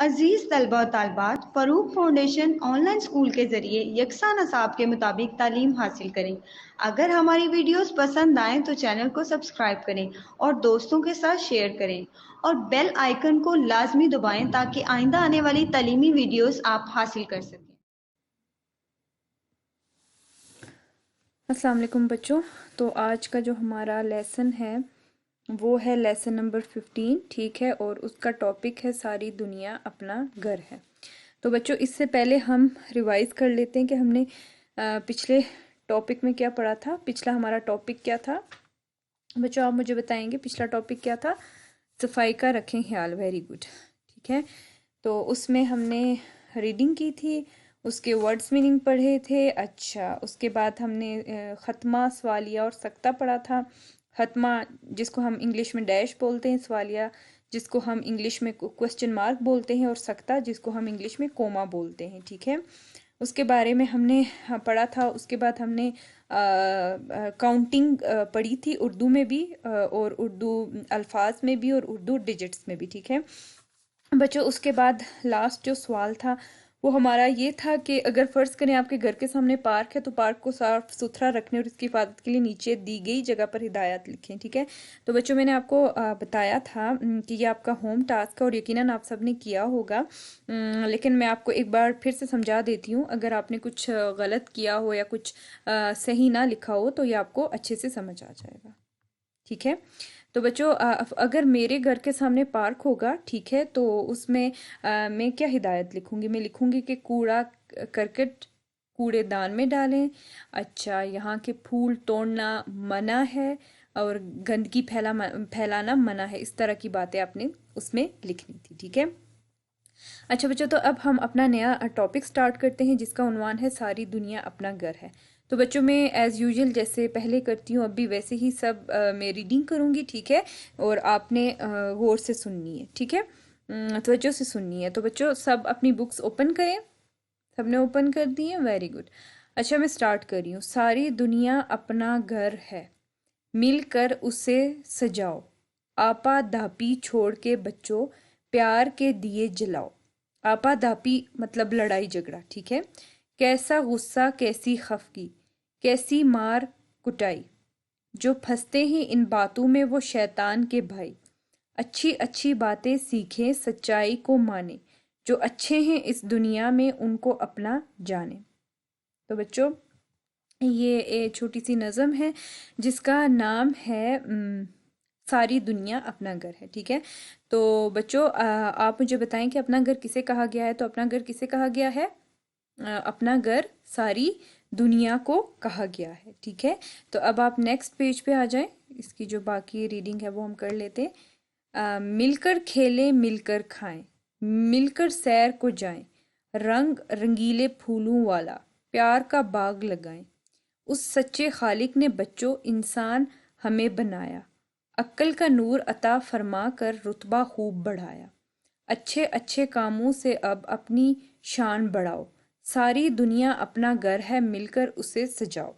अजीज तलबा और तालबात, Farooq foundation online school के ज़रिए यकसा नसाब के मुताबिक तालीम हासिल करें। अगर हमारी वीडियोस पसंद आएँ तो चैनल को सब्सक्राइब करें और दोस्तों के साथ शेयर करें और बेल आइकन को लाजमी दबाएं ताकि आइंदा आने वाली तालीमी वीडियोस आप हासिल कर सकें। अस्सलाम वालेकुम बच्चों। तो आज का जो हमारा लेसन है वो है लेसन नंबर 15, ठीक है। और उसका टॉपिक है सारी दुनिया अपना घर है। तो बच्चों इससे पहले हम रिवाइज कर लेते हैं कि हमने पिछले टॉपिक में क्या पढ़ा था। पिछला हमारा टॉपिक क्या था बच्चों, आप मुझे बताएंगे पिछला टॉपिक क्या था। सफाई का रखें ख्याल, वेरी गुड, ठीक है। तो उसमें हमने रीडिंग की थी, उसके वर्ड्स मीनिंग पढ़े थे। अच्छा, उसके बाद हमने ख़त्मा, सवालिया और सख्ता पढ़ा था। ख़त्मा जिसको हम इंग्लिश में डैश बोलते हैं, सवालिया जिसको हम इंग्लिश में क्वेश्चन मार्क बोलते हैं, और सख्ता जिसको हम इंग्लिश में कोमा बोलते हैं, ठीक है। उसके बारे में हमने पढ़ा था। उसके बाद हमने काउंटिंग पढ़ी थी, उर्दू में भी और उर्दू अल्फाज में भी और उर्दू डिजिट्स में भी, ठीक है बच्चों। उसके बाद लास्ट जो सवाल था वो हमारा ये था कि अगर फ़र्ज़ करें आपके घर के सामने पार्क है तो पार्क को साफ सुथरा रखने और इसकी हिफाजत के लिए नीचे दी गई जगह पर हिदायत लिखें, ठीक है। तो बच्चों मैंने आपको बताया था कि ये आपका होम टास्क है और यकीनन आप सब ने किया होगा। लेकिन मैं आपको एक बार फिर से समझा देती हूँ। अगर आपने कुछ गलत किया हो या कुछ सही ना लिखा हो तो ये आपको अच्छे से समझ आ जाएगा, ठीक है। तो बच्चों अगर मेरे घर के सामने पार्क होगा, ठीक है, तो उसमें मैं क्या हिदायत लिखूंगी। मैं लिखूंगी कि कूड़ा करकट कूड़ेदान में डालें। अच्छा, यहाँ के फूल तोड़ना मना है और गंदगी फैलाना मना है। इस तरह की बातें आपने उसमें लिखनी थी, ठीक है। अच्छा बच्चों, तो अब हम अपना नया टॉपिक स्टार्ट करते हैं जिसका उन्वान है सारी दुनिया अपना घर है। तो बच्चों मैं एज़ यूजुअल जैसे पहले करती हूँ अब भी वैसे ही सब मैं रीडिंग करूँगी, ठीक है। और आपने गौर से सुननी है, ठीक है, तवज्जो से सुननी है। तो बच्चों सब अपनी बुक्स ओपन करें। सबने ओपन कर दी है, वेरी गुड। अच्छा मैं स्टार्ट कर रही हूँ। सारी दुनिया अपना घर है, मिलकर उसे सजाओ। आपा धापी छोड़ के बच्चों प्यार के दिए जलाओ। आपा धापी मतलब लड़ाई झगड़ा, ठीक है। कैसा गुस्सा कैसी खफगी, कैसी मार कुटाई, जो फंसते हैं इन बातों में वो शैतान के भाई। अच्छी अच्छी बातें सीखें, सच्चाई को माने, जो अच्छे हैं इस दुनिया में उनको अपना जाने। तो बच्चों ये एक छोटी सी नज़म है जिसका नाम है सारी दुनिया अपना घर है, ठीक है। तो बच्चों आप मुझे बताएं कि अपना घर किसे कहा गया है। तो अपना घर किसे कहा गया है? अपना घर सारी दुनिया को कहा गया है, ठीक है। तो अब आप नेक्स्ट पेज पे आ जाएं। इसकी जो बाकी रीडिंग है वो हम कर लेते हैं। मिलकर खेलें मिलकर खाएं, मिलकर सैर को जाएं, रंग रंगीले फूलों वाला प्यार का बाग लगाएं। उस सच्चे खालिक ने बच्चों इंसान हमें बनाया, अक्ल का नूर अता फरमा कर रुतबा खूब बढ़ाया। अच्छे अच्छे कामों से अब अपनी शान बढ़ाओ, सारी दुनिया अपना घर है मिलकर उसे सजाओ।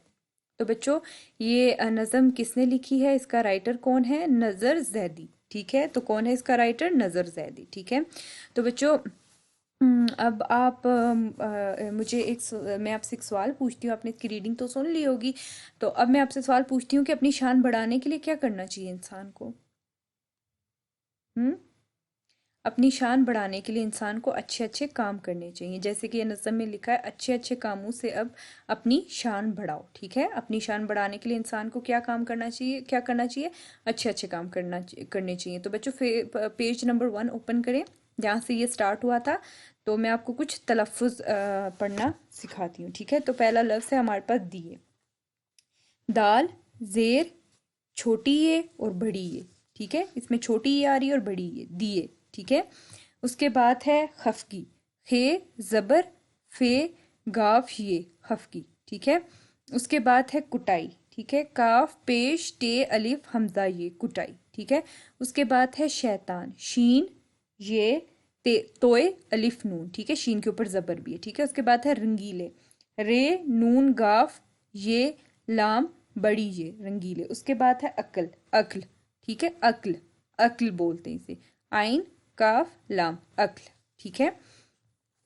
तो बच्चों ये नज़म किसने लिखी है, इसका राइटर कौन है? नज़र जैदी, ठीक है। तो कौन है इसका राइटर? नज़र जैदी, ठीक है। तो बच्चों अब आप मुझे मैं आपसे एक सवाल पूछती हूँ। आपने इसकी रीडिंग तो सुन ली होगी। तो अब मैं आपसे सवाल पूछती हूँ कि अपनी शान बढ़ाने के लिए क्या करना चाहिए इंसान को? हम्म अपनी शान बढ़ाने के लिए इंसान को अच्छे अच्छे काम करने चाहिए। जैसे कि ये नज़म में लिखा है, अच्छे अच्छे कामों से अब अपनी शान बढ़ाओ, ठीक है। अपनी शान बढ़ाने के लिए इंसान को क्या काम करना चाहिए? क्या करना चाहिए? अच्छे अच्छे काम करने चाहिए। तो बच्चों पेज नंबर 1 ओपन करें जहाँ से ये स्टार्ट हुआ था। तो मैं आपको कुछ तलफ़ुज़ पढ़ना सिखाती हूँ, ठीक है। तो पहला लफ्ज़ है हमारे पास दिए। दाल ज़ेर छोटी ये और बड़ी ये, ठीक है। इसमें छोटी ये आ रही है और बड़ी ये, दिए, ठीक है। उसके बाद है खफगी, खे ज़बर फे गाफ ये खफगी, ठीक है। उसके बाद है कुटाई, ठीक है। काफ पेश टे अलिफ हमजा ये कुटाई, ठीक है। उसके बाद है शैतान, शीन ये ते तोए अलिफ नून, ठीक है। शीन के ऊपर ज़बर भी है, ठीक है। उसके बाद है रंगीले, रे नून गाफ ये लाम बड़ी ये रंगीले। उसके बाद है अक्ल, अक्ल, ठीक है। अक्ल अक्ल बोलते हैं इसे, आइन काफ लाम अक्ल, ठीक है।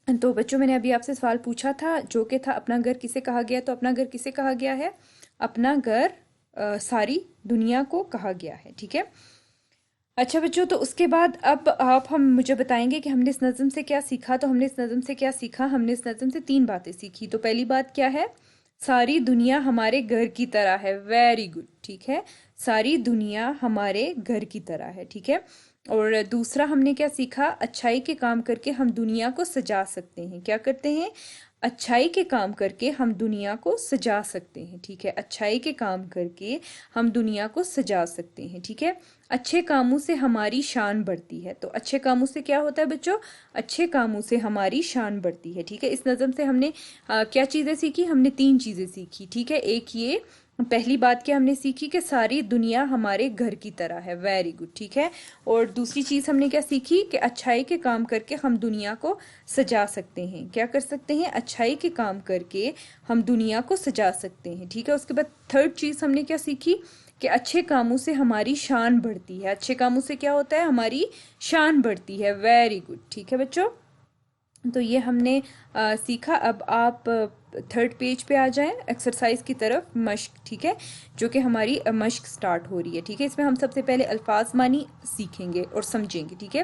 तो बच्चों मैंने अभी आपसे सवाल पूछा था जो कि था अपना घर किसे कहा गया, तो अपना घर किसे कहा गया है? अपना घर सारी दुनिया को कहा गया है। ठीक है। अच्छा बच्चों, तो उसके बाद अब आप हम मुझे बताएंगे कि हमने इस नज़म से क्या सीखा। तो हमने इस नज़म से क्या सीखा? हमने इस नज़म से 3 बातें सीखी। तो पहली बात क्या है? सारी दुनिया हमारे घर की तरह है। Very good. ठीक है, सारी दुनिया हमारे घर की तरह है। ठीक है। और दूसरा हमने क्या सीखा? अच्छाई के काम करके हम दुनिया को सजा सकते हैं। क्या करते हैं? अच्छाई के काम करके हम दुनिया को सजा सकते हैं। ठीक है, अच्छाई के काम करके हम दुनिया को सजा सकते हैं। ठीक है। अच्छे कामों से हमारी शान बढ़ती है। तो अच्छे कामों से क्या होता है बच्चों? अच्छे कामों से हमारी शान बढ़ती है। ठीक है। इस नज़म से हमने क्या चीज़ें सीखी? हमने 3 चीज़ें सीखी। ठीक है। एक ये पहली बात क्या हमने सीखी कि सारी दुनिया हमारे घर की तरह है। Very good. ठीक है। और दूसरी चीज़ हमने क्या सीखी कि अच्छाई के काम करके हम दुनिया को सजा सकते हैं। क्या कर सकते हैं? अच्छाई के काम करके हम दुनिया को सजा सकते हैं। ठीक है। उसके बाद थर्ड चीज़ हमने क्या सीखी कि अच्छे कामों से हमारी शान बढ़ती है। अच्छे कामों से क्या होता है? हमारी शान बढ़ती है। Very good. ठीक है बच्चों, तो ये हमने सीखा। अब आप थर्ड पेज पे आ जाएं एक्सरसाइज की तरफ, मश्क। ठीक है, जो कि हमारी मश्क स्टार्ट हो रही है। ठीक है, इसमें हम सबसे पहले अल्फाज मानी सीखेंगे और समझेंगे। ठीक है,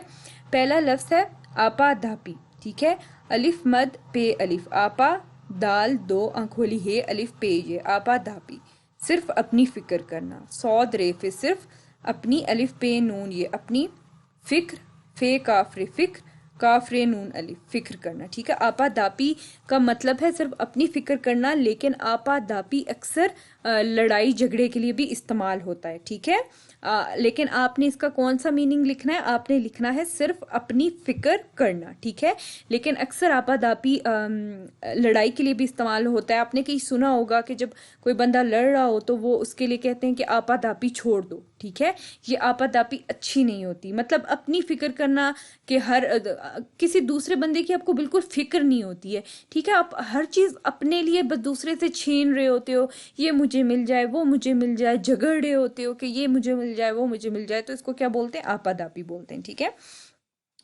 पहला लफ्ज़ है आपा धापी। ठीक है, अलिफ मद पे अलिफ, आपा दाल दो आंखोली है अलिफ पे ये, आपा धापी। सिर्फ अपनी फिक्र करना, सौद रेफे सिर्फ, अपनी अलिफ पे नून ये, अपनी फिक्र, फे काफरे फिक्र, काफरे नून अलिफ, फिक्र करना। ठीक है, आपा दापी का मतलब है सिर्फ अपनी फिक्र करना, लेकिन आपा दापी अक्सर लड़ाई झगड़े के लिए भी इस्तेमाल होता है। ठीक है, लेकिन आपने इसका कौन सा मीनिंग लिखना है? आपने लिखना है सिर्फ अपनी फिक्र करना। ठीक है, लेकिन अक्सर आपा दापी लड़ाई के लिए भी इस्तेमाल होता है। आपने कहीं सुना होगा कि जब कोई बंदा लड़ रहा हो तो वो उसके लिए कहते हैं कि आपा दापी छोड़ दो। ठीक है, ये आपा दापी अच्छी नहीं होती। मतलब अपनी फिक्र करना कि किसी दूसरे बंदे की आपको बिल्कुल फिक्र नहीं होती है। ठीक है, आप हर चीज़ अपने लिए बस दूसरे से छीन रहे होते हो, ये मुझे मिल जाए वो मुझे मिल जाए, झगड़ रहे होते हो कि ये मुझे मिल जाए वो मुझे मिल जाए। तो इसको क्या बोलते हैं? आपादापी बोलते हैं। ठीक है,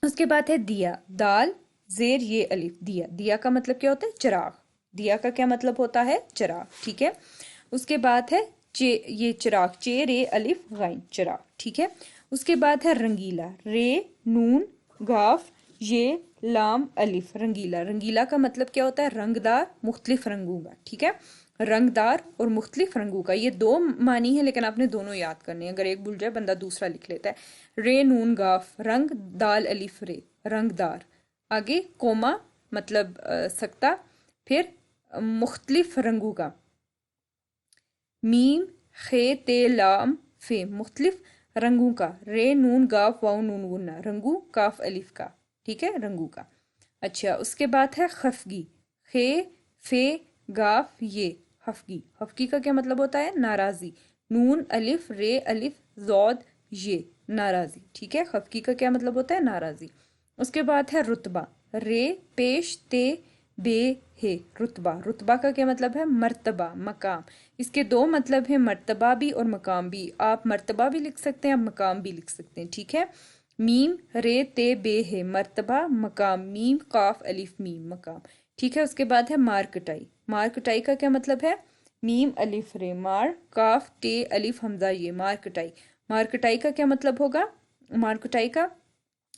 उसके बाद है दिया, दाल जेर ये अलिफ, दिया। दिया का मतलब क्या होता है? चिराग। दिया का क्या मतलब होता है? चिराग। ठीक है, उसके बाद है चे, ये चिराग, चे रे अलिफ गाइन, चिराग। ठीक है, उसके बाद है रंगीला, रे नून गाफ ये लाम अलिफ, रंगीला। रंगीला का मतलब क्या होता है? रंगदार, मुख्तलिफ रंगों का। ठीक है, रंगदार और मुख्तलिफ रंगों का, ये 2 मानी है, लेकिन आपने दोनों याद करने हैं। अगर एक भूल जाए बंदा दूसरा लिख लेता है। रे नून गाफ, रंग, दाल अलिफ रे, रंगदार। आगे कोमा मतलब सकता, फिर मुख्तलिफ रंगों का, मीम खे ते लाम फे, मुख्तलिफ रंगों का, रे नून गाफ वाउ नून गुन्ना, रंगू, काफ अलिफ का। ठीक है, रंगू का। अच्छा, उसके बाद है खफगी, खे फे गाफ ये, हफगी। हफगी का क्या मतलब होता है? नाराजी, नून अलिफ रे अलिफ जौद ये, नाराजी। ठीक है, खफगी का क्या मतलब होता है? नाराजी। उसके बाद है रुतबा, रे पेश ते बे है, रुतबा। रुतबा का क्या मतलब है? मर्तबा, मकाम। इसके 2 मतलब है, मर्तबा भी और मकाम भी। आप मर्तबा भी लिख सकते हैं, आप मकाम भी लिख सकते हैं। ठीक है, मीम रे ते बे है, मर्तबा मकाम, मीम काफ अलिफ मीम, मकाम। ठीक है, उसके बाद है मार कटाई। मार कटाई का क्या मतलब है? मीम अलिफ रे मार, काफ टे अलिफ हमजा ये, मार कटाई। मार कटाई का क्या मतलब होगा? मार कटाई का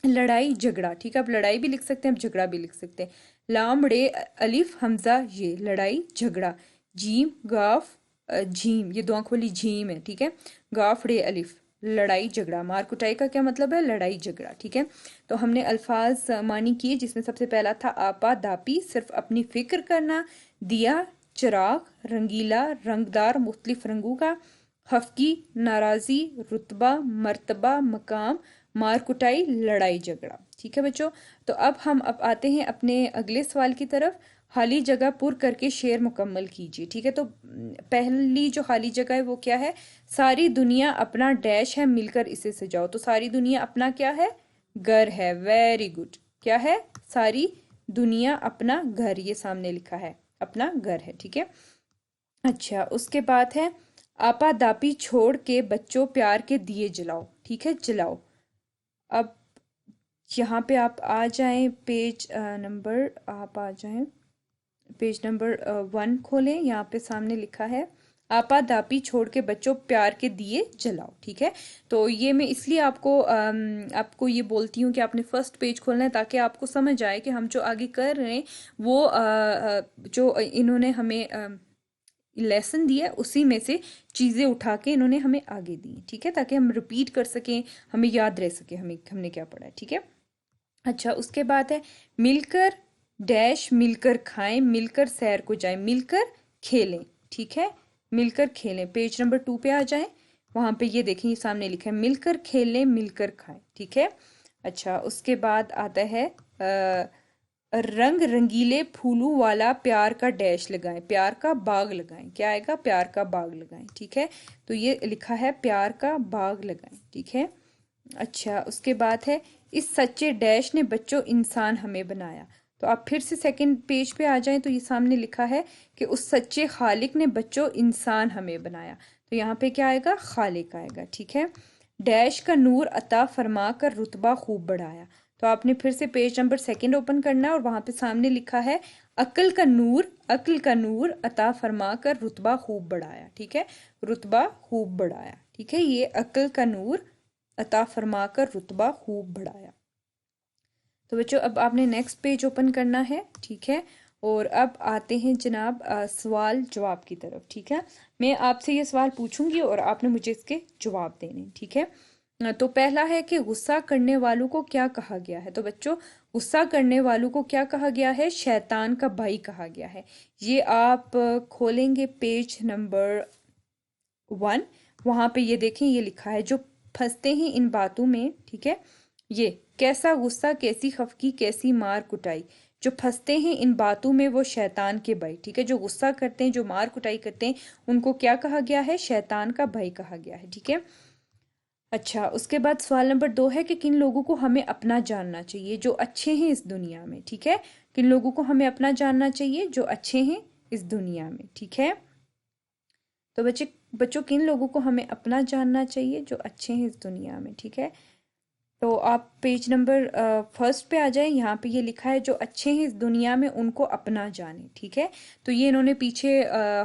लड़ाई झगड़ा। ठीक है, आप लड़ाई भी लिख सकते हैं, आप झगड़ा भी लिख सकते हैं। लाम रे अलिफ हमजा ये, लड़ाई झगड़ा। जीम गाफ झीम, ये 2 आंख वाली झीम है। ठीक है, गाफ रे अलिफ, लड़ाई झगड़ा। मार कुटाई का क्या मतलब है? लड़ाई झगड़ा। ठीक है, तो हमने अल्फाज मानी किए, जिसमें सबसे पहला था आपा दापी, सिर्फ अपनी फिक्र करना। दिया, चिराग, रंगीला, रंगदार, मुख्तलिफ रंगों का। हफ्की, नाराजी, रुतबा, मर्तबा, मकाम, मार कुटाई, लड़ाई झगड़ा। ठीक है बच्चों, तो अब आते हैं अपने अगले सवाल की तरफ। खाली जगह पुर करके शेर मुकम्मल कीजिए। ठीक है, तो पहली जो खाली जगह है वो क्या है? सारी दुनिया अपना डैश है, मिलकर इसे सजाओ। तो सारी दुनिया अपना क्या है? घर है। Very good. क्या है? सारी दुनिया अपना घर, ये सामने लिखा है, अपना घर है। ठीक है, अच्छा, उसके बाद है आपा दापी छोड़ के बच्चों प्यार के दिए जलाओ। ठीक है, जलाओ। अब यहाँ पे आप आ जाएं, पेज नंबर आप आ जाएं, पेज नंबर 1 खोलें। यहाँ पे सामने लिखा है आपादापी छोड़ के बच्चों प्यार के दिए जलाओ। ठीक है, तो ये मैं इसलिए आपको ये बोलती हूँ कि आपने फर्स्ट पेज खोलना है ताकि आपको समझ आए कि हम जो आगे कर रहे हैं वो जो इन्होंने हमें लेसन दिया है उसी में से चीज़ें उठा के इन्होंने हमें आगे दी। ठीक है, ताकि हम रिपीट कर सकें, हमें याद रह सके हमने क्या पढ़ा है। ठीक है, अच्छा उसके बाद है मिलकर डैश, मिलकर खाएं, मिलकर सैर को जाएं, मिलकर खेलें। ठीक है, मिलकर खेलें। पेज नंबर 2 पे आ जाएं, वहां पे ये देखें, ये सामने लिखा है मिलकर खेलें, मिलकर खाएं। ठीक है, अच्छा उसके बाद आता है रंग रंगीले फूलों वाला प्यार का डैश लगाएं, प्यार का बाग लगाएं। क्या आएगा? प्यार का बाग लगाएं। ठीक है, तो ये लिखा है प्यार का बाग लगाएं। ठीक है, अच्छा उसके बाद है इस सच्चे डैश ने बच्चों इंसान हमें बनाया। तो आप फिर से सेकंड पेज पे आ जाएं, तो ये सामने लिखा है कि उस सच्चे खालिक ने बच्चों इंसान हमें बनाया। तो यहाँ पे क्या आएगा? खालिक आएगा। ठीक है, डैश का नूर अता फरमा कर रुतबा खूब बढ़ाया। तो आपने फिर से पेज नंबर 2 ओपन करना है और वहां पे सामने लिखा है अक्ल का नूर, अक्ल का नूर अता फरमा कर रुतबा खूब बढ़ाया। ठीक है, रुतबा खूब बढ़ाया। ठीक है, ये अक्ल का नूर अता फरमा कर रुतबा खूब बढ़ाया। तो बच्चों अब आपने नेक्स्ट पेज ओपन करना है। ठीक है, और अब आते हैं जनाब सवाल जवाब की तरफ। ठीक है, मैं आपसे ये सवाल पूछूंगी और आपने मुझे इसके जवाब देने। ठीक है, तो पहला है कि गुस्सा करने वालों को क्या कहा गया है? तो बच्चों गुस्सा करने वालों को क्या कहा गया है? शैतान का भाई कहा गया है। ये आप खोलेंगे पेज नंबर 1, वहां पे ये देखें, ये लिखा है जो फंसते हैं इन बातों में। ठीक है, ये कैसा गुस्सा, कैसी खफकी, कैसी मार कुटाई, जो फंसते हैं इन बातों में वो शैतान के भाई। ठीक है, जो गुस्सा करते हैं, जो मार कुटाई करते हैं, उनको क्या कहा गया है? शैतान का भाई कहा गया है। ठीक है, अच्छा उसके बाद सवाल नंबर 2 है कि किन लोगों को हमें अपना जानना चाहिए जो अच्छे हैं इस दुनिया में। ठीक है, किन लोगों को हमें अपना जानना चाहिए जो अच्छे हैं इस दुनिया में। ठीक है, तो बच्चों किन लोगों को हमें अपना जानना चाहिए जो अच्छे हैं इस दुनिया में। ठीक है, तो आप पेज नंबर 1 पे आ जाए, यहाँ पे ये लिखा है जो अच्छे हैं इस दुनिया में उनको अपना जाने। ठीक है, तो ये इन्होंने पीछे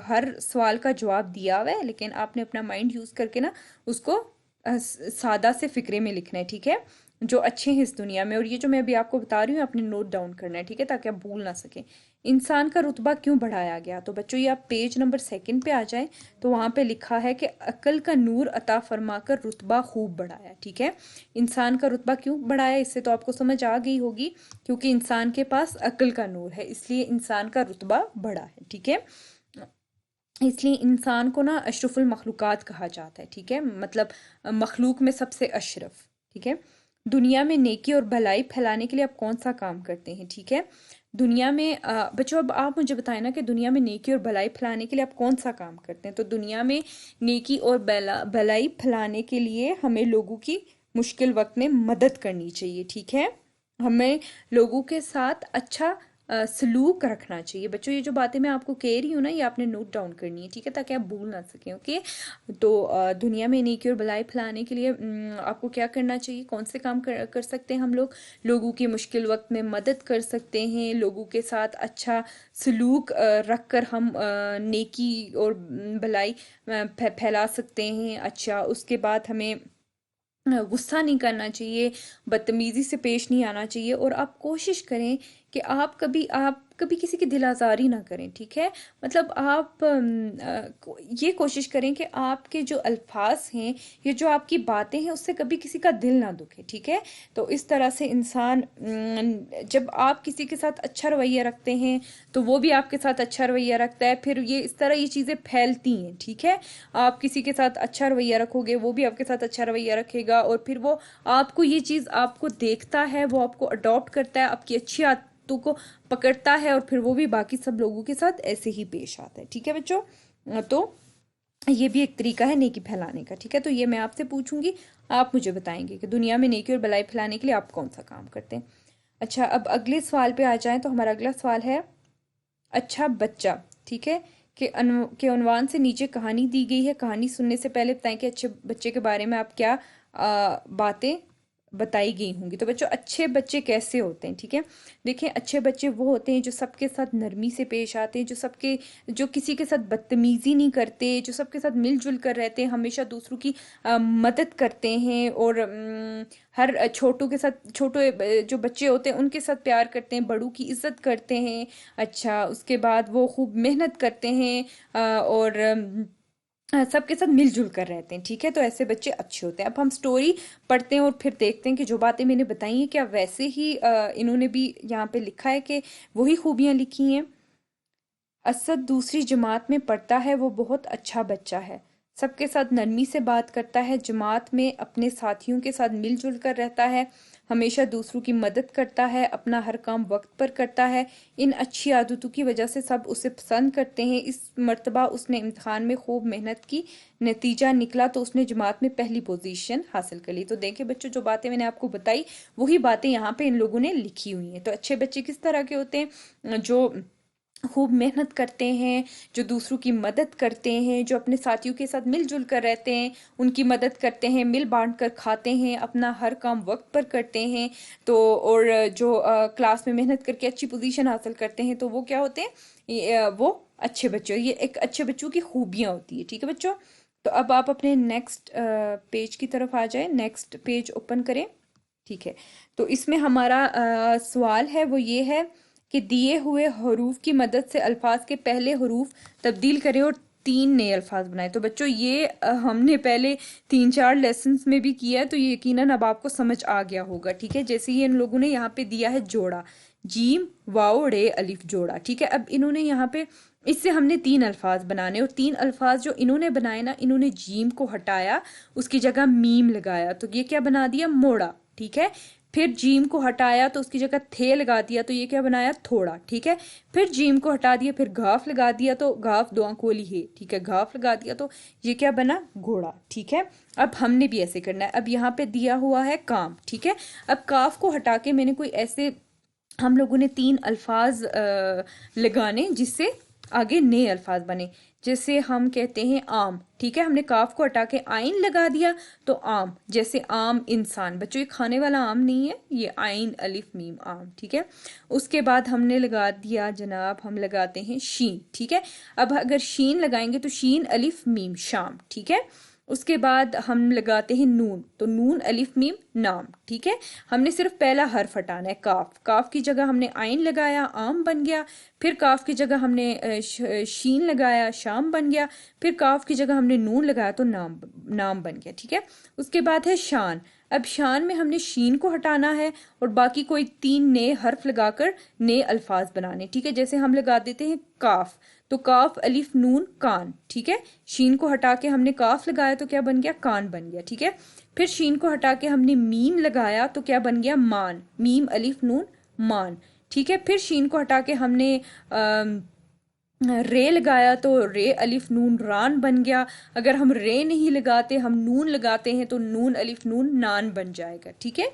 हर सवाल का जवाब दिया हुआ है, लेकिन आपने अपना माइंड यूज करके ना उसको सादा से फिक्रे में लिखना है। ठीक है, जो अच्छे हैं इस दुनिया में, और ये जो मैं अभी आपको बता रही हूँ आपने नोट डाउन करना है। ठीक है, ताकि आप भूल ना सकें। इंसान का रुतबा क्यों बढ़ाया गया? तो बच्चों ये आप पेज नंबर 2 पे आ जाएं, तो वहां पे लिखा है कि अकल का नूर अता फरमा कर रुतबा खूब बढ़ाया। ठीक है, इंसान का रुतबा क्यों बढ़ाया, इससे तो आपको समझ आ गई होगी, क्योंकि इंसान के पास अकल का नूर है, इसलिए इंसान का रुतबा बढ़ा है। ठीक है, इसलिए इंसान को ना अशरफुल मखलूक़ात कहा जाता है। ठीक है, मतलब मखलूक में सबसे अशरफ। ठीक है, दुनिया में नेकी और भलाई फैलाने के लिए आप कौन सा काम करते हैं? ठीक है, दुनिया में बच्चों अब आप मुझे बताएं ना कि दुनिया में नेकी और भलाई फैलाने के लिए आप कौन सा काम करते हैं? तो दुनिया में नेकी और भलाई फैलाने के लिए हमें लोगों की मुश्किल वक्त में मदद करनी चाहिए। ठीक है, हमें लोगों के साथ अच्छा सलूक रखना चाहिए। बच्चों ये जो बातें मैं आपको कह रही हूँ ना, ये आपने नोट डाउन करनी है। ठीक है, ताकि आप भूल ना सकें। ओके, तो दुनिया में नेकी और भलाई फैलाने के लिए आपको क्या करना चाहिए? कौन से काम कर सकते हैं हम लोग? लोगों की मुश्किल वक्त में मदद कर सकते हैं, लोगों के साथ अच्छा सलूक रख कर हम नेकी और भलाई फैला सकते हैं। अच्छा उसके बाद हमें गुस्सा नहीं करना चाहिए, बदतमीजी से पेश नहीं आना चाहिए, और आप कोशिश करें कि आप कभी किसी की दिल आज़ारी ना करें। ठीक है, मतलब आप ये कोशिश करें कि आपके जो अल्फाज हैं, ये जो आपकी बातें हैं, उससे कभी किसी का दिल ना दुखे। ठीक है, तो इस तरह से इंसान जब आप किसी के साथ अच्छा रवैया रखते हैं तो वो भी आपके साथ अच्छा रवैया रखता है, फिर ये इस तरह ये चीज़ें फैलती हैं। ठीक है, आप किसी के साथ अच्छा रवैया रखोगे, वो भी आपके साथ अच्छा रवैया रखेगा, और फिर वो आपको ये चीज़ आपको देखता है, वो आपको अडॉप्ट करता है, आपकी अच्छी आदतों को पकड़ता है, और फिर वो भी बाकी सब लोगों के साथ ऐसे ही पेश आता है। ठीक है बच्चों, तो ये भी एक तरीका है नेकी फैलाने का। ठीक है, तो ये मैं आपसे पूछूंगी, आप मुझे बताएंगे कि दुनिया में नेकी और भलाई फैलाने के लिए आप कौन सा काम करते हैं। अच्छा अब अगले सवाल पे आ जाएं, तो हमारा अगला सवाल है अच्छा बच्चा। ठीक है, के उन्वान से नीचे कहानी दी गई है। कहानी सुनने से पहले बताएं कि अच्छे बच्चे के बारे में आप क्या बातें बताई गई होंगी। तो बच्चों अच्छे बच्चे कैसे होते हैं, ठीक है। देखिए अच्छे बच्चे वो होते हैं जो सबके साथ नरमी से पेश आते हैं, जो किसी के साथ बदतमीजी नहीं करते, जो सबके साथ मिलजुल कर रहते हैं, हमेशा दूसरों की मदद करते हैं, और हर छोटों के साथ, जो बच्चे होते हैं उनके साथ प्यार करते हैं, बड़ों की इज्जत करते हैं। अच्छा, उसके बाद वो खूब मेहनत करते हैं, और सबके साथ मिलजुल कर रहते हैं, ठीक है। तो ऐसे बच्चे अच्छे होते हैं। अब हम स्टोरी पढ़ते हैं और फिर देखते हैं कि जो बातें मैंने बताई हैं क्या वैसे ही इन्होंने भी यहाँ पे लिखा है कि वही खूबियां लिखी हैं। असद दूसरी जमात में पढ़ता है, वो बहुत अच्छा बच्चा है, सबके साथ नरमी से बात करता है, जमात में अपने साथियों के साथ मिलजुल कर रहता है, हमेशा दूसरों की मदद करता है, अपना हर काम वक्त पर करता है। इन अच्छी आदतों की वजह से सब उसे पसंद करते हैं। इस मर्तबा उसने इम्तिहान में खूब मेहनत की, नतीजा निकला तो उसने जमात में पहली पोजीशन हासिल कर ली। तो देखिए बच्चों, जो बातें मैंने आपको बताई वही बातें यहाँ पे इन लोगों ने लिखी हुई हैं। तो अच्छे बच्चे किस तरह के होते हैं? जो खूब मेहनत करते हैं, जो दूसरों की मदद करते हैं, जो अपने साथियों के साथ मिलजुल कर रहते हैं, उनकी मदद करते हैं, मिल बांट कर खाते हैं, अपना हर काम वक्त पर करते हैं। तो और जो क्लास में मेहनत करके अच्छी पोजीशन हासिल करते हैं, तो वो क्या होते हैं? वो अच्छे बच्चे। ये एक अच्छे बच्चों की खूबियां होती है, ठीक है बच्चों। तो अब आप अपने नेक्स्ट पेज की तरफ आ जाए, नेक्स्ट पेज ओपन करें, ठीक है। तो इसमें हमारा सवाल है वो ये है कि दिए हुए हरूफ की मदद से अल्फाज के पहले हरूफ तब्दील करें और 3 नए अल्फाज बनाए। तो बच्चों ये हमने पहले 3-4 लेसन्स में भी किया है, तो ये यकीनन अब आपको समझ आ गया होगा, ठीक है। जैसे ये इन लोगों ने यहाँ पे दिया है जोड़ा, जीम वाओ रे अलिफ जोड़ा, ठीक है। अब इन्होंने यहाँ पे इससे हमने 3 अल्फाज बनाने, और 3 अल्फाज जो इन्होंने बनाए ना, इन्होंने जीम को हटाया, उसकी जगह मीम लगाया, तो ये क्या बना दिया? मोड़ा, ठीक है। फिर जीम को हटाया तो उसकी जगह थे लगा दिया, तो ये क्या बनाया? थोड़ा, ठीक है। फिर जीम को हटा दिया, फिर घाफ लगा दिया, तो घाफ दो आंख वाली है, ठीक है, घाफ लगा दिया, तो ये क्या बना? घोड़ा, ठीक है। अब हमने भी ऐसे करना है। अब यहाँ पे दिया हुआ है काम, ठीक है। अब काफ को हटा के मैंने कोई ऐसे, हम लोगों ने 3 अल्फाज लगाने जिससे आगे नए अल्फाज बने। जैसे हम कहते हैं आम, ठीक है, हमने काफ को हटा के आइन लगा दिया, तो आम, जैसे आम इंसान। बच्चों ये खाने वाला आम नहीं है, ये आइन अलिफ मीम आम, ठीक है। उसके बाद हमने लगा दिया जनाब, हम लगाते हैं शीन, ठीक है। अब अगर शीन लगाएंगे तो शीन अलिफ मीम शाम, ठीक है। उसके बाद हम लगाते हैं नून, तो नून अलिफ मीम नाम, ठीक है। हमने सिर्फ पहला हर्फ हटाना है, काफ। काफ की जगह हमने आइन लगाया, आम बन गया। फिर काफ की जगह हमने शीन लगाया, शाम बन गया। फिर काफ की जगह हमने नून लगाया, तो नाम बन गया, ठीक है। उसके बाद है शान। अब शान में हमने शीन को हटाना है और बाकी कोई 3 नए हर्फ लगाकर नए अल्फाज बनाने, ठीक है। जैसे हम लगा देते हैं काफ, तो काफ अलिफ नून कान, ठीक है। शीन को हटा के हमने काफ लगाया तो क्या बन गया? कान बन गया, ठीक है। फिर शीन को हटा के हमने मीम लगाया तो क्या बन गया? मान, मीम अलिफ नून मान, ठीक है। फिर शीन को हटा के हमने रे लगाया तो रे अलिफ नून रान बन गया। अगर हम रे नहीं लगाते, हम नून लगाते हैं, तो नून अलिफ नून नान बन जाएगा, ठीक है।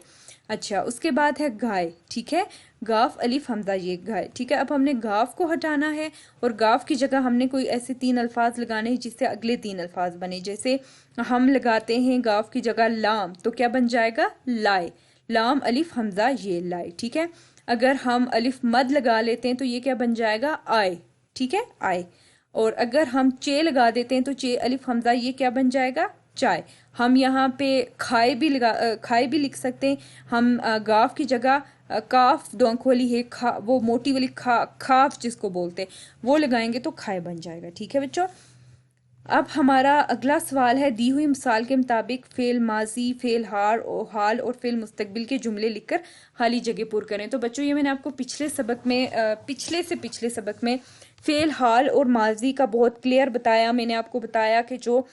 अच्छा, उसके बाद है गाय, ठीक है, गाफ अलिफ हमजा, ये गाय, ठीक है। अब हमने गाफ को हटाना है और गाफ की जगह हमने कोई ऐसे 3 अल्फाज लगाने हैं जिससे अगले 3 अल्फाज बने। जैसे हम लगाते हैं गाफ की जगह लाम, तो क्या बन जाएगा? लाए, लाम अलिफ हमजा ये लाए, ठीक है। अगर हम अलिफ मद लगा लेते हैं तो ये क्या बन जाएगा? आए, ठीक है, आए। और अगर हम चे लगा देते हैं तो चे अलिफ हमजा ये क्या बन जाएगा? चाय। हम यहाँ पे खाए भी लिख सकते हैं। हम गाफ की जगह काफ दो आंख वाली है, खा, वो मोटी वाली खाफ जिसको बोलते हैं, वो लगाएंगे तो खाए बन जाएगा, ठीक है बच्चों। अब हमारा अगला सवाल है, दी हुई मिसाल के मुताबिक फेल माजी, फेल हाल और फेल मुस्तकबिल के जुमले लिखकर खाली जगह पूर करें। तो बच्चों ये मैंने आपको पिछले सबक में फेल हाल और माजी का बहुत क्लियर बताया। मैंने आपको बताया कि जो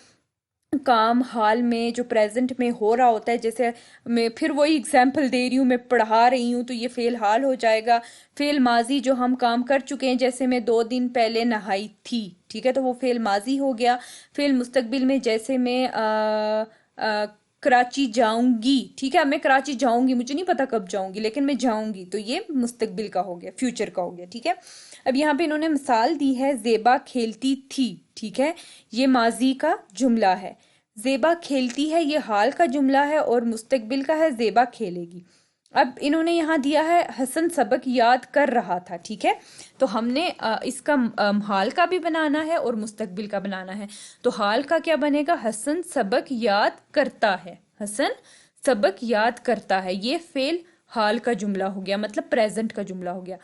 काम हाल में, जो प्रेजेंट में हो रहा होता है, जैसे मैं फिर वही एग्जाम्पल दे रही हूँ, मैं पढ़ा रही हूँ, तो ये फेल हाल हो जाएगा। फेल माजी जो हम काम कर चुके हैं, जैसे मैं 2 दिन पहले नहाई थी, ठीक है, तो वो फेल माजी हो गया। फेल मुस्तकबिल में जैसे मैं कराची जाऊंगी, ठीक है, मैं कराची जाऊंगी, मुझे नहीं पता कब जाऊंगी, लेकिन मैं जाऊंगी, तो ये मुस्तकबिल का हो गया, फ्यूचर का हो गया, ठीक है। अब यहाँ पे इन्होंने मिसाल दी है, जेबा खेलती थी, ठीक है, ये माजी का जुमला है। ज़ेबा खेलती है ये हाल का जुमला है और मुस्तकबिल का है ज़ेबा खेलेगी। अब इन्होंने यहाँ दिया है हसन सबक याद कर रहा था, ठीक है। तो हमने इसका हाल का भी बनाना है और मुस्तकबिल का बनाना है। तो हाल का क्या बनेगा, हसन सबक याद करता है, हसन सबक याद करता है, ये फेल हाल का जुमला हो गया, मतलब प्रेजेंट का जुमला हो गया।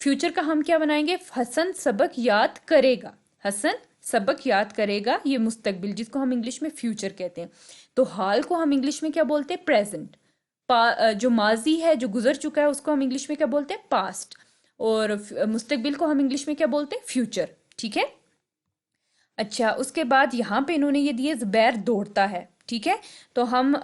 फ्यूचर का हम क्या बनाएंगे, हसन सबक याद करेगा, हसन सबक याद करेगा, ये मुस्तकबिल जिसको हम इंग्लिश में फ्यूचर कहते हैं। तो हाल को हम इंग्लिश में क्या बोलते हैं, प्रेजेंट। जो माजी है, जो गुजर चुका है, उसको हम इंग्लिश में क्या बोलते हैं, पास्ट। और मुस्तकबिल को हम इंग्लिश में क्या बोलते हैं, फ्यूचर, ठीक है। अच्छा, उसके बाद यहाँ पे इन्होंने ये दिए ज़ुबैर दौड़ता है, ठीक है। तो हम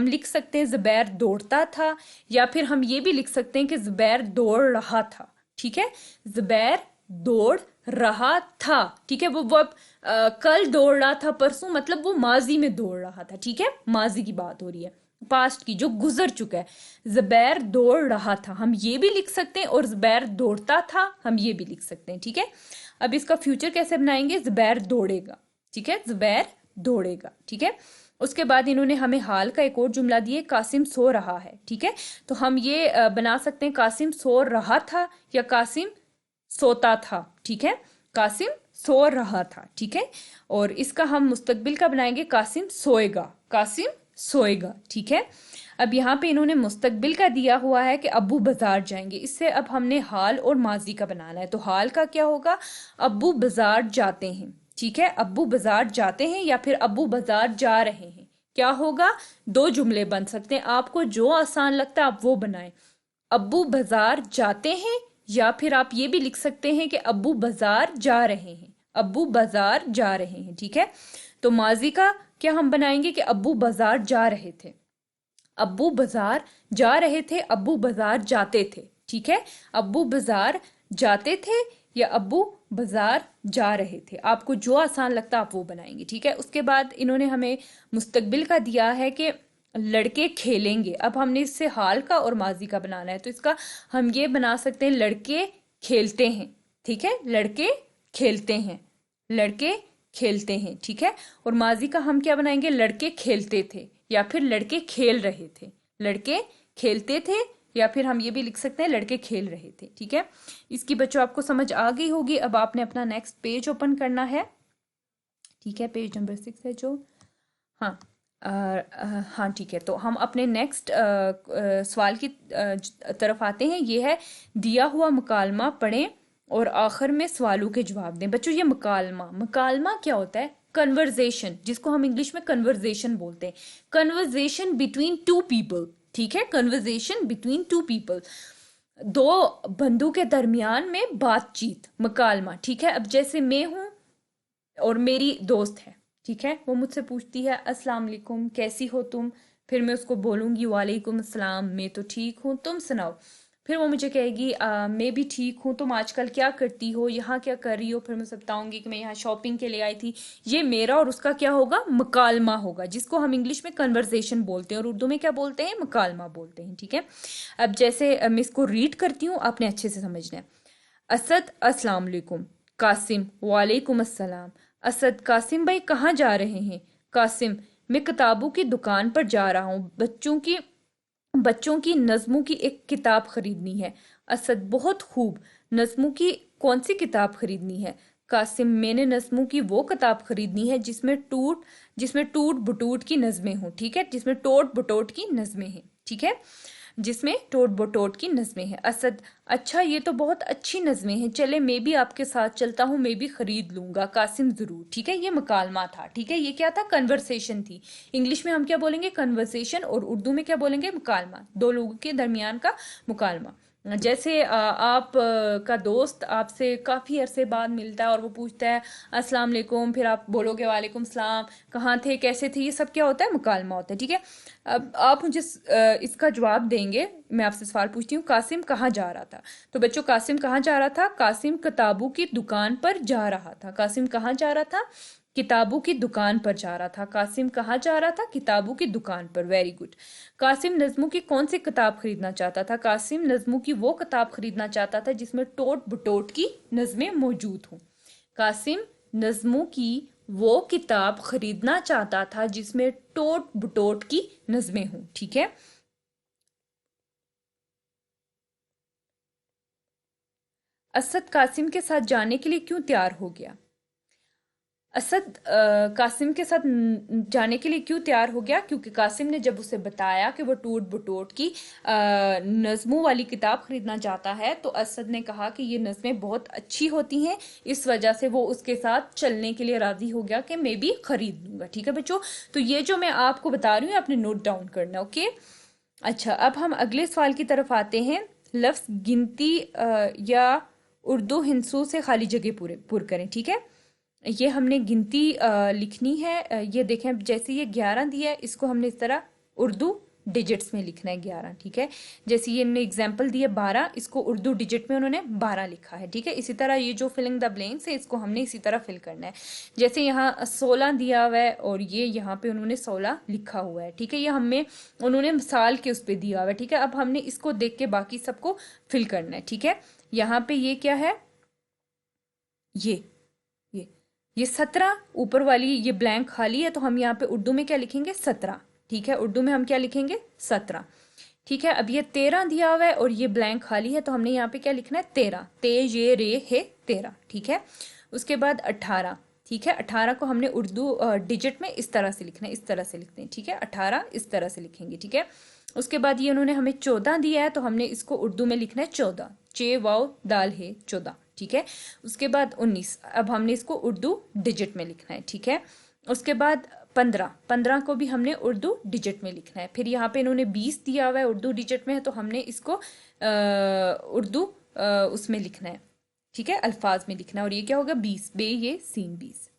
लिख सकते हैं ज़ुबैर दौड़ता था, या फिर हम ये भी लिख सकते हैं कि ज़ुबैर दौड़ रहा था, ठीक है। ज़ुबैर दौड़ रहा था, ठीक है। वो अब कल दौड़ रहा था, परसों, मतलब वो माजी में दौड़ रहा था, ठीक है, माजी की बात हो रही है, पास्ट की, जो गुजर चुका है। ज़ुबैर दौड़ रहा था हम ये भी लिख सकते हैं, और ज़ुबैर दौड़ता था हम ये भी लिख सकते हैं, ठीक है। अब इसका फ्यूचर कैसे बनाएंगे, ज़ुबैर दौड़ेगा, ठीक है, ज़ुबैर दौड़ेगा, ठीक है। उसके बाद इन्होंने हमें हाल का एक और जुमला दिए, कासिम सो रहा है, ठीक है। तो हम ये बना सकते हैं कासिम सो रहा था या कासिम सोता था, ठीक है, कासिम सो रहा था, ठीक है। और इसका हम मुस्तकबिल का बनाएंगे, कासिम सोएगा, कासिम सोएगा, ठीक है। अब यहाँ पे इन्होंने मुस्तकबिल का दिया हुआ है कि अब्बू बाजार जाएंगे, इससे अब हमने हाल और माजी का बनाना है। तो हाल का क्या होगा, अब्बू बाजार जाते हैं, ठीक है, अब्बू बाजार जाते हैं, या फिर अब्बू बाजार जा रहे हैं, क्या होगा, दो जुमले बन सकते हैं, आपको जो आसान लगता है आप वो बनाएं। अब्बू बाजार जाते हैं, या फिर आप ये भी लिख सकते हैं कि अब्बू बाजार जा रहे हैं, अब्बू बाजार जा रहे हैं, ठीक है। तो माजी का क्या हम बनाएंगे कि अब्बू बाजार जा रहे थे, अब्बू बाजार जा रहे थे, अब्बू बाजार जाते थे, ठीक है। अब्बू बाजार जाते थे या अब्बू बाजार जा रहे थे, आपको जो आसान लगता आप वो बनाएंगे, ठीक है। उसके बाद इन्होंने हमें मुस्तकबिल का दिया है कि लड़के खेलेंगे। अब हमने इससे हाल का और माजी का बनाना है, तो इसका हम ये बना सकते हैं, लड़के खेलते हैं, ठीक है, लड़के खेलते हैं, लड़के खेलते हैं, ठीक है। और माजी का हम क्या बनाएंगे, लड़के खेलते थे, या फिर लड़के खेल रहे थे, लड़के खेलते थे, या फिर हम ये भी लिख सकते हैं लड़के खेल रहे थे, ठीक है। इसकी बच्चों आपको समझ आ गई होगी। अब आपने अपना नेक्स्ट पेज ओपन करना है, ठीक है, पेज नंबर 6 है जो, हाँ, हाँ, ठीक है। तो हम अपने नेक्स्ट सवाल की तरफ आते हैं। ये है, दिया हुआ मुकालमा पढ़ें और आखिर में सवालों के जवाब दें। बच्चों, ये मुकालमा, मुकालमा क्या होता है, कन्वर्जेशन, जिसको हम इंग्लिश में कन्वर्जेशन बोलते हैं, कन्वर्जेशन बिटवीन टू पीपल, ठीक है, कन्वर्जेशन बिटवीन टू पीपल, दो बंदों के दरमियान में बातचीत, मुकालमा, ठीक है। अब जैसे मैं हूं और मेरी दोस्त है, ठीक है, वो मुझसे पूछती है अस्सलाम वालेकुम, कैसी हो तुम, फिर मैं उसको बोलूंगी वालेकुम अस्सलाम, मैं तो ठीक हूँ, तुम सुनाओ। फिर वो मुझे कहेगी मैं भी ठीक हूँ, तुम आजकल क्या करती हो, यहाँ क्या कर रही हो, फिर मैं उसे बताऊंगी कि मैं यहाँ शॉपिंग के लिए आई थी। ये मेरा और उसका क्या होगा, मुकालमा होगा, जिसको हम इंग्लिश में कन्वर्सेशन बोलते हैं और उर्दू में क्या बोलते हैं, मुकालमा बोलते हैं, ठीक है। अब जैसे मैं इसको रीड करती हूँ, आपने अच्छे से समझना है। असद अस्सलाम वालेकुम, कासिम वालेकुम अस्सलाम। असद, कासिम भाई कहाँ जा रहे हैं। कासिम, मैं किताबों की दुकान पर जा रहा हूँ, बच्चों की नज्मों की एक किताब खरीदनी है। असद, बहुत खूब, नज्मों की कौन सी किताब खरीदनी है। कासिम, मैंने नज्मों की वो किताब खरीदनी है जिसमें टूट बटूट की नज्में हों, ठीक है, जिसमें टोट बटोट की नज्में हैं, ठीक है, जिसमें टोट बटोट की नज़में हैं। असद, अच्छा, ये तो बहुत अच्छी नज़में हैं, चले मैं भी आपके साथ चलता हूँ, मैं भी खरीद लूंगा। कासिम, जरूर, ठीक है। ये मुकालमा था, ठीक है, ये क्या था, कन्वर्सेशन थी। इंग्लिश में हम क्या बोलेंगे, कन्वर्सेशन, और उर्दू में क्या बोलेंगे, मुकालमा, दो लोगों के दरमियान का मुकालमा। जैसे आप का दोस्त आपसे काफ़ी अरसे बाद मिलता है और वो पूछता है अस्सलाम वालेकुम, फिर आप बोलोगे वालेकुम सलाम, कहाँ थे, कैसे थे, ये सब क्या होता है, मुकालमा होता है, ठीक है। अब आप मुझे इसका जवाब देंगे। मैं आपसे सवाल पूछती हूँ, कासिम कहाँ जा रहा था। तो बच्चों, कासिम कहाँ जा रहा था, कासिम किताबों की दुकान पर जा रहा था। कासिम कहाँ जा रहा था, किताबों की दुकान पर जा रहा था। कासिम कहाँ जा रहा था, किताबों की दुकान पर, वेरी गुड। कासिम नज्मों की कौन सी किताब खरीदना चाहता था। कासिम नज्मों की वो किताब खरीदना चाहता था जिसमें टोट बटोट की नज्में मौजूद हों। कासिम नज्मों की वो किताब खरीदना चाहता था जिसमें टोट बटोट की नज़में हों। ठीक है, असद कासिम के साथ जाने के लिए क्यों तैयार हो गया? असद कासिम के साथ जाने के लिए क्यों तैयार हो गया? क्योंकि कासिम ने जब उसे बताया कि वो टूट बटोट की नज़मों वाली किताब खरीदना चाहता है, तो असद ने कहा कि ये नज़में बहुत अच्छी होती हैं, इस वजह से वो उसके साथ चलने के लिए राजी हो गया कि मैं भी खरीद लूंगा। ठीक है बच्चों, तो ये जो मैं आपको बता रही हूँ आपने नोट डाउन करना। ओके, अच्छा, अब हम अगले सवाल की तरफ आते हैं। लफ्ज गिनती या उर्दू हिंसू से खाली जगह पूरे पुर करें। ठीक है, ये हमने गिनती लिखनी है। ये देखें, जैसे ये 11 दिया है, इसको हमने इस तरह उर्दू डिजिट्स में लिखना है 11। ठीक है, जैसे ये इन्होंने एग्जाम्पल दिया 12, इसको उर्दू डिजिट में उन्होंने 12 लिखा है। ठीक है, इसी तरह ये जो फिलिंग द ब्लैंक्स है इसको हमने इसी तरह फिल करना है। जैसे यहाँ 16 दिया हुआ है और ये यहाँ पे उन्होंने 16 लिखा हुआ है। ठीक है, ये हमें उन्होंने साल के उस पर दिया हुआ है। ठीक है, अब हमने इसको देख के बाकी सबको फिल करना है। ठीक है, यहाँ पे ये क्या है, ये ये ये 17, ऊपर वाली ये ब्लैंक खाली है, तो हम यहाँ पे उर्दू में क्या लिखेंगे? 17। ठीक है, उर्दू में हम क्या लिखेंगे? 17। ठीक है, अब ये 13 दिया हुआ है और ये ब्लैंक खाली है, तो हमने यहाँ पे क्या लिखना है? 13, ते ये रे है 13। ठीक है, उसके बाद 18। ठीक है, 18 को हमने उर्दू डिजिट में इस तरह से लिखना है, इस तरह से लिखते हैं। ठीक है, 18 इस तरह से लिखेंगे। ठीक है, उसके बाद ये उन्होंने हमें 14 दिया है, तो हमने इसको उर्दू में लिखना है 14, चे वाओ दाल है 14। ठीक है, उसके बाद 19, अब हमने इसको उर्दू डिजिट में लिखना है। ठीक है, उसके बाद 15, 15 को भी हमने उर्दू डिजिट में लिखना है। फिर यहाँ पे इन्होंने 20 दिया हुआ है, उर्दू डिजिट में है, तो हमने इसको उर्दू उसमें लिखना है। ठीक है, अल्फाज में लिखना है, और ये क्या होगा? 20, बे ये सीन 20।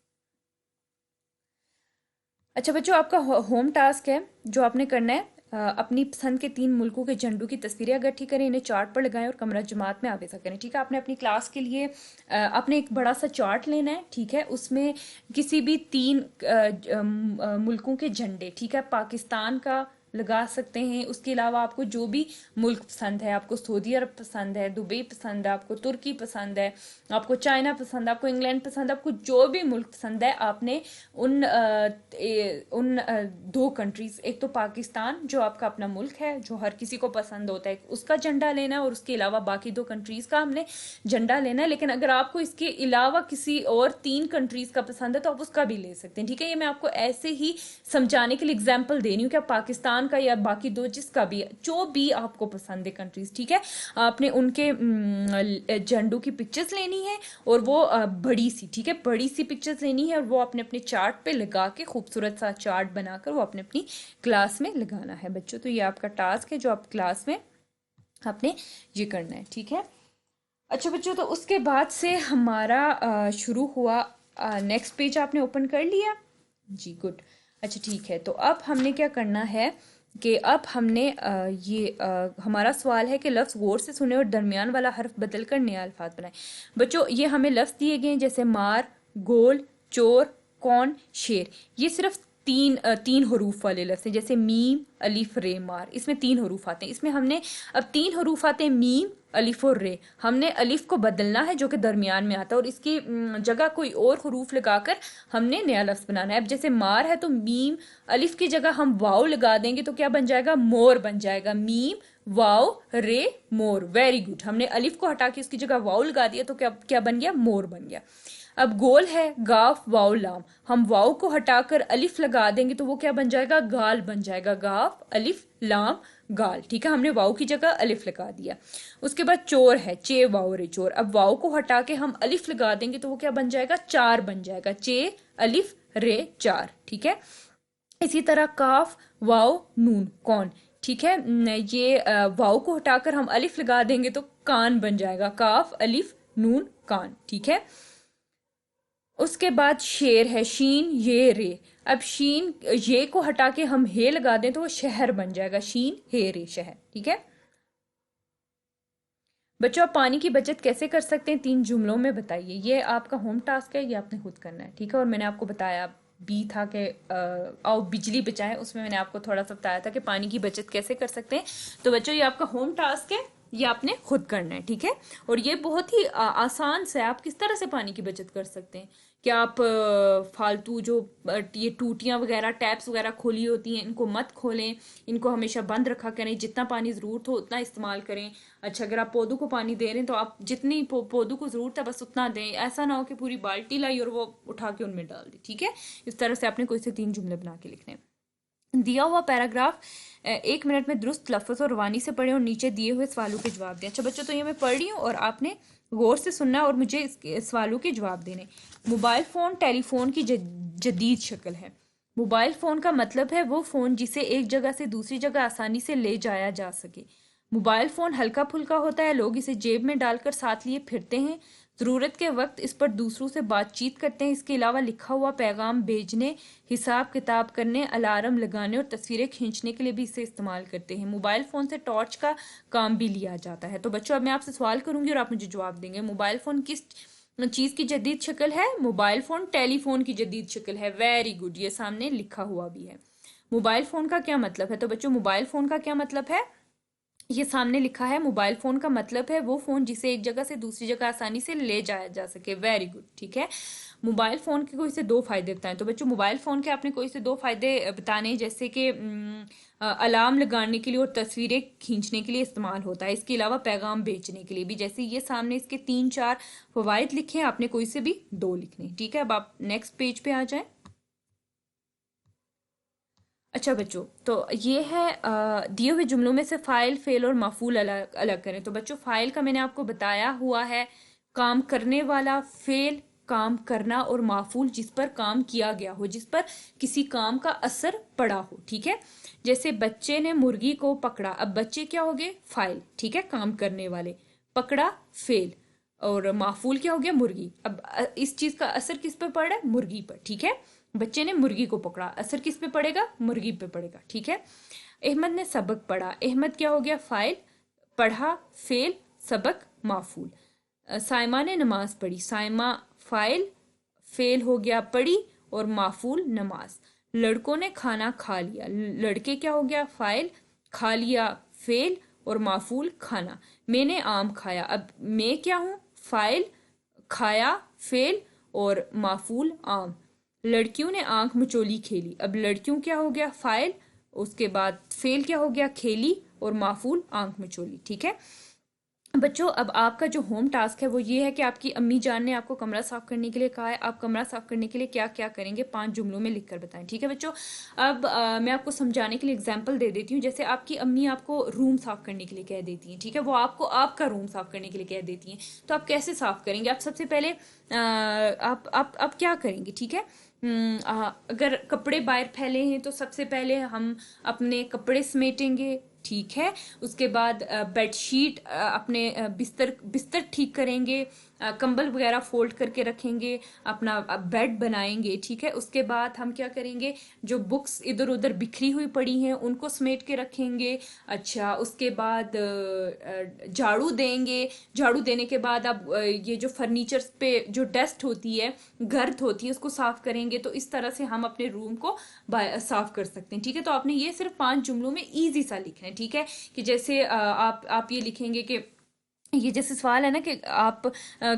अच्छा बच्चों, आपका होम टास्क है जो आपने करना है, अपनी पसंद के 3 मुल्कों के झंडों की तस्वीरें इकट्ठी करें, इन्हें चार्ट पर लगाएं और कमरा जमात में आवेजा करें। ठीक है, आपने अपनी क्लास के लिए आपने एक बड़ा सा चार्ट लेना है। ठीक है, उसमें किसी भी 3 मुल्कों के झंडे, ठीक है, पाकिस्तान का लगा सकते हैं, उसके अलावा आपको जो भी मुल्क पसंद है, आपको सऊदी अरब पसंद है, दुबई पसंद है, आपको तुर्की पसंद है, आपको चाइना पसंद है, आपको इंग्लैंड पसंद है, आपको जो भी मुल्क पसंद है, आपने उन 2 कंट्रीज, एक तो पाकिस्तान जो आपका अपना मुल्क है जो हर किसी को पसंद होता है, उसका झंडा लेना है, और उसके अलावा बाकी 2 कंट्रीज का हमने झंडा लेना है। लेकिन अगर आपको इसके अलावा किसी और 3 कंट्रीज का पसंद है तो आप उसका भी ले सकते हैं। ठीक है, ये मैं आपको ऐसे ही समझाने के लिए एग्जाम्पल दे रही हूँ कि पाकिस्तान का या बाकी 2 जिसका भी, जो भी आपको पसंद है कंट्रीज, ठीक है, आपने उनके झंडों की पिक्चर्स लेनी है, और वो बड़ी सी, ठीक है, बड़ी सी पिक्चर्स लेनी है, और वो अपने अपने चार्ट पे लगा के खूबसूरत सा चार्ट बनाकर वो अपने अपनी क्लास में लगाना है बच्चों। तो ये आपका टास्क है जो आप क्लास में आपने ये करना है। ठीक है, अच्छा बच्चों, तो उसके बाद से हमारा शुरू हुआ, नेक्स्ट पेज आपने ओपन कर लिया जी? गुड। अच्छा ठीक है, तो अब हमने क्या करना है कि अब हमने हमारा सवाल है कि लफ्ज़ गौर से सुने और दरमियान वाला हर्फ बदल कर नया अल्फाज बनाए। बच्चों, ये हमें लफ्ज़ दिए गए हैं, जैसे मार, गोल, चोर, कौन, शेर। ये सिर्फ तीन हरूफ वाले लफ्ज़ हैं, जैसे मीम, अलिफ, रे, मार। इसमें 3 हरूफ आते हैं। इसमें हमने अब 3 हरूफ आते हैं, मीम, अलिफ और रे। हमने अलिफ को बदलना है जो कि दरमियान में आता है, और इसकी जगह कोई और हरूफ लगाकर हमने नया लफ्ज़ बनाना है। अब जैसे मार है तो मीम, अलिफ की जगह हम वाव लगा देंगे तो क्या बन जाएगा? मोर बन जाएगा। मीम, वाव, रे, मोर। Very good. हमने अलिफ को हटा के उसकी जगह वाव लगा दिया तो क्या क्या बन गया? मोर बन गया। अब गोल है, गाफ, वाव, लाम। हम वाव को हटाकर अलिफ लगा देंगे तो वो क्या बन जाएगा? गाल बन जाएगा। गाफ, अलिफ, लाम, गाल। ठीक है, हमने वाव की जगह अलिफ लगा दिया। उसके बाद चोर है, चे, वाव, रे, चोर। अब वाव को हटा के हम अलिफ लगा देंगे तो वो क्या बन जाएगा? चार बन जाएगा। चे, अलिफ, रे, चार। ठीक है, इसी तरह काफ, वाव, नून, कौन। ठीक है, ये वाव को हटाकर हम अलिफ लगा देंगे तो कान बन जाएगा। काफ, अलिफ, नून, कान। ठीक है, उसके बाद शेर है, शीन, ये, रे। अब शीन, ये को हटा के हम हे लगा दें तो वो शहर बन जाएगा। शीन, हे, रे, शहर। ठीक है बच्चों, आप पानी की बचत कैसे कर सकते हैं 3 जुमलों में बताइए। ये आपका होम टास्क है, ये आपने खुद करना है। ठीक है, और मैंने आपको बताया भी था कि आओ बिजली बचाएं, उसमें मैंने आपको थोड़ा सा बताया था कि पानी की बचत कैसे कर सकते हैं। तो बच्चों, ये आपका होम टास्क है, ये आपने खुद करना है, ठीक है। और ये बहुत ही आसान से आप किस तरह से पानी की बचत कर सकते हैं कि आप फालतू जो ये टूटियां वगैरह टैप्स वगैरह खोली होती हैं इनको मत खोलें, इनको हमेशा बंद रखा करें, जितना पानी ज़रूरत हो उतना इस्तेमाल करें। अच्छा, अगर आप पौधों को पानी दे रहे हैं तो आप जितनी पौधों को ज़रूरत है बस उतना दें, ऐसा ना हो कि पूरी बाल्टी लाई और वो उठा के उनमें डाल दी, ठीक है। इस तरह से आपने कोई से 3 जुमले बना के लिखने हैं। दिया हुआ पैराग्राफ 1 मिनट में दुरुस्त लफ्ज़ और रवानी से पढ़ें और नीचे दिए हुए सवालों के जवाब दें। अच्छा बच्चों, तो ये मैं पढ़ रही हूँ और आपने गौर से सुनना है और मुझे इसके सवालों के जवाब देने। मोबाइल फ़ोन टेलीफोन की जदीद शक्ल है। मोबाइल फ़ोन का मतलब है वो फ़ोन जिसे एक जगह से दूसरी जगह आसानी से ले जाया जा सके। मोबाइल फ़ोन हल्का फुल्का होता है, लोग इसे जेब में डालकर साथ लिए फिरते हैं, ज़रूरत के वक्त इस पर दूसरों से बातचीत करते हैं। इसके अलावा लिखा हुआ पैगाम भेजने, हिसाब किताब करने, अलार्म लगाने और तस्वीरें खींचने के लिए भी इसे इस्तेमाल करते हैं। मोबाइल फ़ोन से टॉर्च का काम भी लिया जाता है। तो बच्चों, अब मैं आपसे सवाल करूंगी और आप मुझे जवाब देंगे। मोबाइल फ़ोन किस चीज़ की जदीद शक्ल है? मोबाइल फ़ोन टेलीफोन की जदीद शक्ल है। वेरी गुड, ये सामने लिखा हुआ भी है। मोबाइल फ़ोन का क्या मतलब है? तो बच्चों, मोबाइल फ़ोन का क्या मतलब है ये सामने लिखा है। मोबाइल फोन का मतलब है वो फोन जिसे एक जगह से दूसरी जगह आसानी से ले जाया जा सके। वेरी गुड, ठीक है। मोबाइल फोन के कोई से 2 फायदे बताएं। तो बच्चों, मोबाइल फोन के आपने कोई से 2 फायदे बताने, जैसे कि अलार्म लगाने के लिए और तस्वीरें खींचने के लिए इस्तेमाल होता है। इसके अलावा पैगाम भेजने के लिए भी, जैसे ये सामने इसके 3-4 फवायद लिखे हैं, आपने कोई से भी 2 लिखने, ठीक है। अब आप नेक्स्ट पेज पे आ जाएं। अच्छा बच्चों, तो ये है दिए हुए जुमलों में से फाइल, फेल और माफूल अलग अलग करें। तो बच्चों, फाइल का मैंने आपको बताया हुआ है, काम करने वाला, फेल काम करना और माफूल जिस पर काम किया गया हो, जिस पर किसी काम का असर पड़ा हो, ठीक है। जैसे बच्चे ने मुर्गी को पकड़ा, अब बच्चे क्या हो गए? फाइल, ठीक है, काम करने वाले। पकड़ा फेल और माफूल क्या हो गया? मुर्गी। अब इस चीज का असर किस पर पड़ रहा है? मुर्गी पर, ठीक है। बच्चे ने मुर्गी को पकड़ा, असर किस पे पड़ेगा? मुर्गी पे पड़ेगा, ठीक है। अहमद ने सबक पढ़ा, अहमद क्या हो गया? फाइल, पढ़ा फेल, सबक माफूल। साइमा ने नमाज पढ़ी, साइमा फाइल, फेल हो गया पढ़ी और माफूल नमाज। लड़कों ने खाना खा लिया, लड़के क्या हो गया? फाइल, खा लिया फेल और माफूल खाना। मैंने आम खाया, अब मैं क्या हूं? फाइल, खाया फेल और माफूल आम। लड़कियों ने आंख मचोली खेली, अब लड़कियों क्या हो गया? फाइल, उसके बाद फेल क्या हो गया? खेली और माफूल आंख मचोली, ठीक है। बच्चों, अब आपका जो होम टास्क है वो ये है कि आपकी अम्मी जान ने आपको कमरा साफ करने के लिए कहा है। आप कमरा साफ करने के लिए क्या क्या करेंगे 5 जुमलों में लिखकर बताएं, ठीक है बच्चों। अब मैं आपको समझाने के लिए एग्जांपल दे देती हूँ। जैसे आपकी अम्मी आपको रूम साफ करने के लिए कह देती हैं, ठीक है, वो आपको आपका रूम साफ करने के लिए कह देती हैं, तो आप कैसे साफ करेंगे? आप सबसे पहले आप क्या करेंगे, ठीक है। अगर कपड़े बाहर फैले हैं तो सबसे पहले हम अपने कपड़े समेटेंगे, ठीक है। उसके बाद बेडशीट, अपने बिस्तर बिस्तर ठीक करेंगे, कंबल वगैरह फोल्ड करके रखेंगे, अपना बेड बनाएंगे, ठीक है। उसके बाद हम क्या करेंगे? जो बुक्स इधर उधर बिखरी हुई पड़ी हैं उनको समेट के रखेंगे। अच्छा, उसके बाद झाड़ू देंगे। झाड़ू देने के बाद अब ये जो फर्नीचर्स पे जो डस्ट होती है, गर्द होती है, उसको साफ करेंगे। तो इस तरह से हम अपने रूम को साफ कर सकते हैं, ठीक है। तो आपने ये सिर्फ 5 जुमलों में इजी सा लिखना है, ठीक है। कि जैसे आप ये लिखेंगे कि ये जैसे सवाल है ना कि आप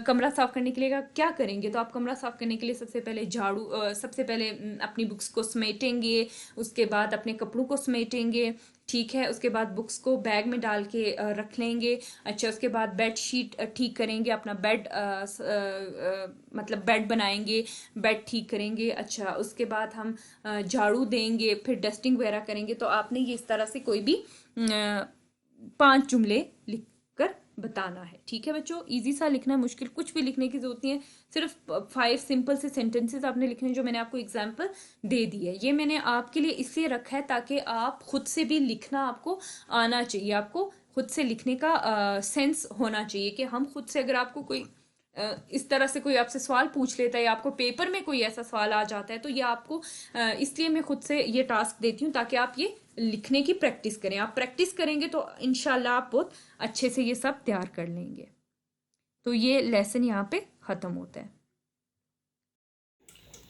कमरा साफ करने के लिए क्या करेंगे, तो आप कमरा साफ करने के लिए सबसे पहले झाड़ू, सबसे पहले अपनी बुक्स को समेटेंगे, उसके बाद अपने कपड़ों को समेटेंगे, ठीक है। उसके बाद बुक्स को बैग में डाल के रख लेंगे। अच्छा, उसके बाद बेड शीट ठीक करेंगे, अपना बेड मतलब बेड बनाएंगे, बेड ठीक करेंगे। अच्छा, उसके बाद हम झाड़ू देंगे, फिर डस्टिंग वगैरह करेंगे। तो आपने ये इस तरह से कोई भी 5 जुमले लिख कर बताना है, ठीक है बच्चों। इजी सा लिखना है, मुश्किल कुछ भी लिखने की जरूरत नहीं है। सिर्फ 5 सिंपल से सेंटेंसेस आपने लिखने, जो मैंने आपको एग्जांपल दे दी है। ये मैंने आपके लिए इसलिए रखा है ताकि आप खुद से भी लिखना आपको आना चाहिए, आपको खुद से लिखने का सेंस होना चाहिए कि हम खुद से, अगर आपको कोई इस तरह से कोई आपसे सवाल पूछ लेता है या आपको पेपर में कोई ऐसा सवाल आ जाता है, तो ये आपको इसलिए मैं खुद से ये टास्क देती हूँ ताकि आप ये लिखने की प्रैक्टिस करें। आप प्रैक्टिस करेंगे तो इंशाल्लाह आप बहुत अच्छे से ये सब तैयार कर लेंगे। तो ये लेसन यहाँ पे ख़त्म होता है।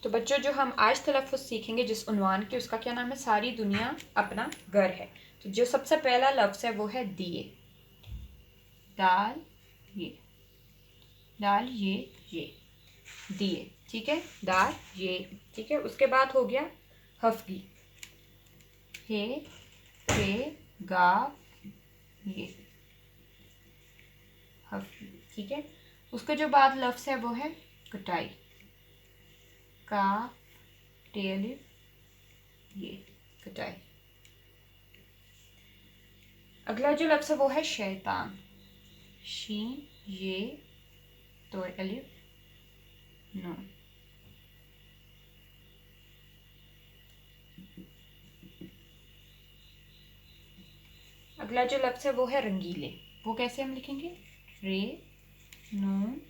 तो बच्चों, जो हम आज तलफ़्फ़ुज़ सीखेंगे जिस उन्वान के, उसका क्या नाम है? सारी दुनिया अपना घर है। तो जो सबसे पहला लफ्ज़ है वो है दिए। दाल ये, दाल ये दिए, ठीक है, दाल ये, ठीक है। उसके बाद हो गया हफ्गी, हे पे गाफ ये, हफ्गी, ठीक है। उसके जो बाद लफ्ज़ है वो है कटाई, का टेल ये, कटाई। अगला जो लफ्ज़ है वो है शैतान, शीन ये तो अलिफ नून। अगला जो लफ्ज़ है वो है रंगीले, वो कैसे हम लिखेंगे, रे नून,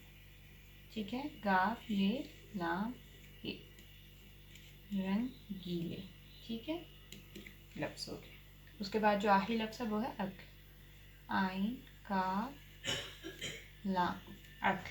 ठीक है, गाफ ये, लाम ये, रंगीले, ठीक है, लफ्ज़ हो गया। उसके बाद जो आखिरी लफ्ज़ है वो है अक, आइन का लाम, अक।